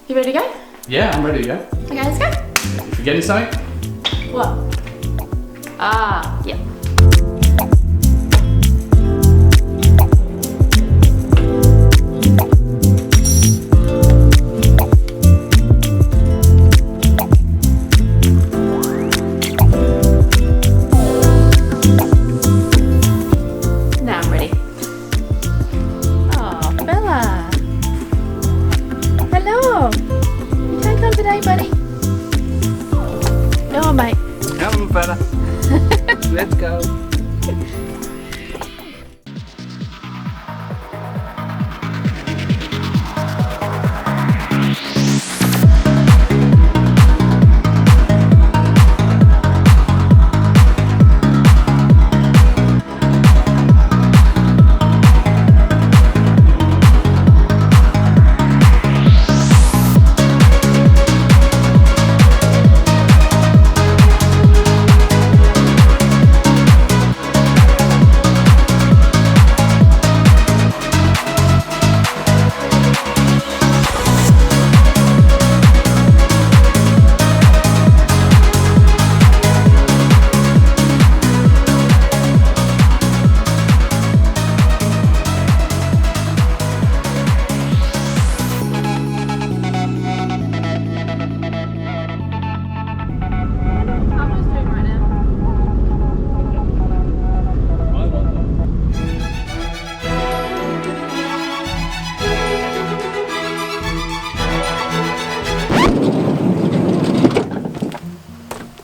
You ready to go? Yeah, I'm ready to go. Okay, let's go. You forgetting something? What? Ah, yeah. Now I'm ready. Oh, Bella. Hello. You can't come today, buddy. Go on, mate. Come on, fella. Let's go.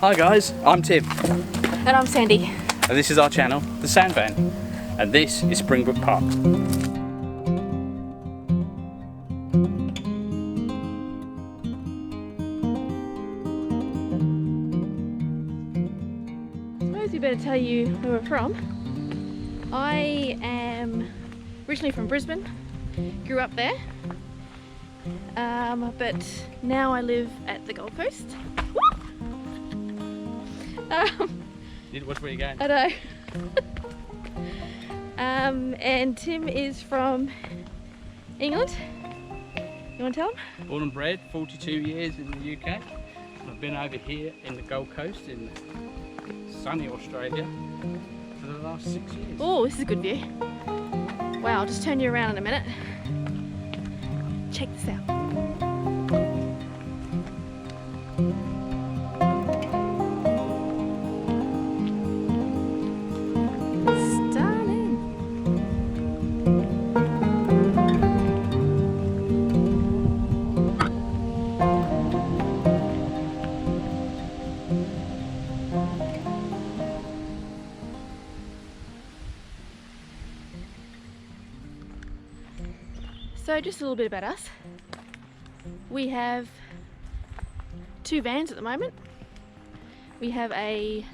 Hi guys, I'm Tim, And I'm Sandy. and this is our channel, The Sand Van, and this is Springbrook Park. I suppose we better tell you where we're from. I am originally from Brisbane, grew up there, but now I live at the Gold Coast. Did watch where you're going? I know. And Tim is from England. You want to tell him? Born and bred, 42 years in the UK. I've been over here in the Gold Coast in sunny Australia for the last 6 years. Oh, this is a good view. Wow, I'll just turn you around in a minute. Check this out. Stunning. So just a little bit about us. We have two vans at the moment. We have a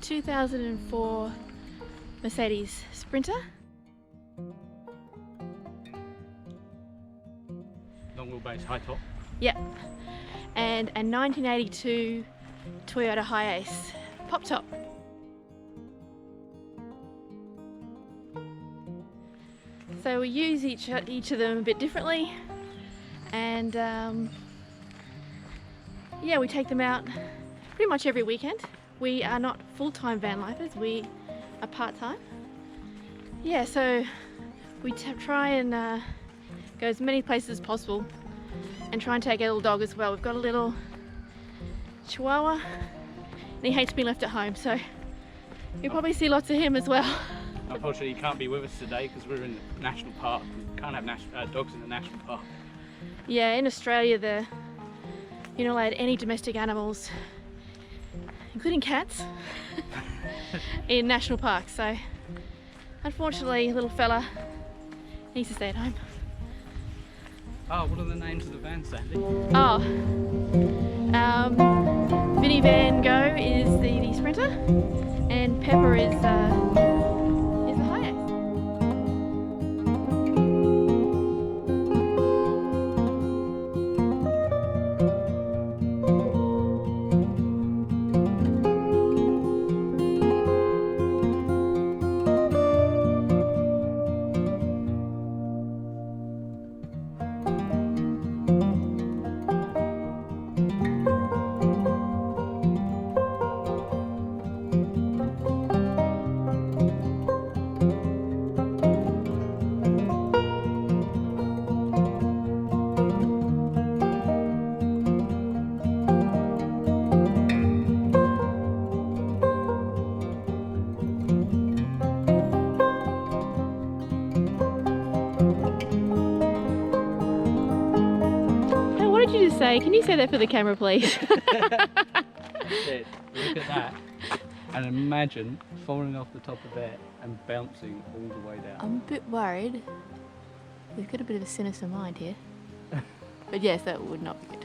2004 Mercedes Sprinter. Long wheelbase, high top. Yep. And a 1982 Toyota Hiace pop top. So we use each of them a bit differently, and yeah, we take them out pretty much every weekend. We are not full-time van lifers, we are part-time. Yeah, so we try and go as many places as possible and try and take our little dog as well. We've got a little Chihuahua and he hates being left at home, so you'll probably see lots of him as well. Unfortunately, you can't be with us today because we're in the national park. We can't have dogs in the national park. Yeah, in Australia, you're not allowed any domestic animals, including cats, in national parks. So, unfortunately, little fella needs to stay at home. Oh, what are the names of the vans, Sandy? Oh, Vinny Van Go is the Sprinter, and Pepper is the Hiace. did you just say? Can you say that for the camera, please? Look at that. And imagine falling off the top of that and bouncing all the way down. I'm a bit worried. We've got a bit of a sinister mind here. But yes, that would not be good.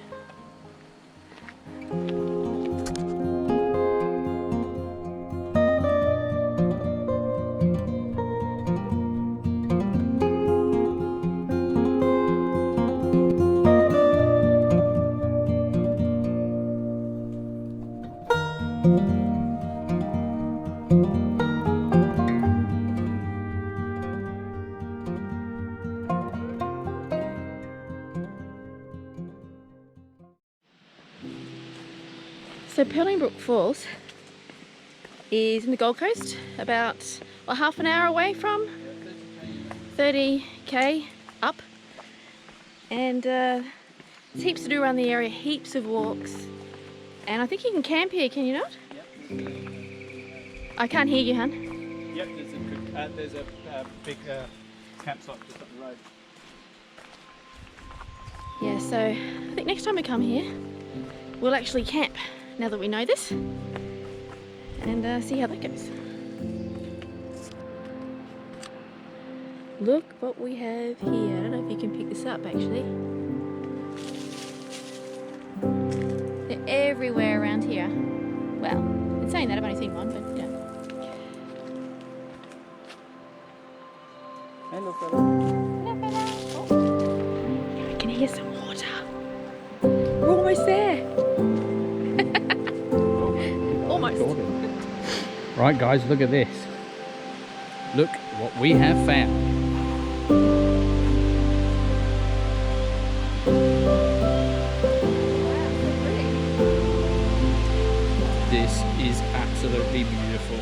So Purling Brook Falls is in the Gold Coast, about half an hour away from 30k up, and there's heaps to do around the area, heaps of walks, and I think you can camp here, can you not? Yep. I can't hear you, hun. Yep, there's a big campsite just up the road. Yeah, so I think next time we come here, we'll actually camp, now that we know this, and see how that goes. Look what we have here. I don't know if you can pick this up actually. They're everywhere around here. Well, in saying that, I've only seen one, but yeah. Hello, fella. Hello, fella. Oh. I can hear some water. We're almost there. Almost. Right guys, look at this. Look what we have found. This is absolutely beautiful.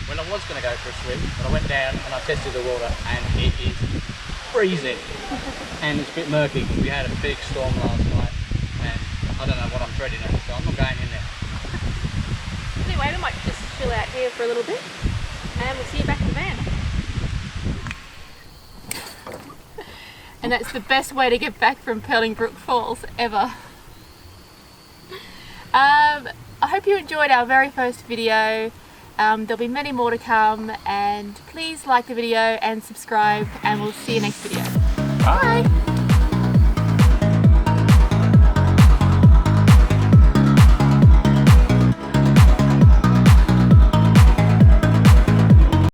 Well, I was going to go for a swim, but I went down and I tested the water and it is freezing. And it's a bit murky because we had a big storm last night and I don't know what I'm treading on, so I'm not going in there. Anyway, we might just chill out here for a little bit and we'll see you back in the van. And that's the best way to get back from Purling Brook Falls ever. I hope you enjoyed our very first video. There'll be many more to come, and please like the video and subscribe, and we'll see you next video. Bye!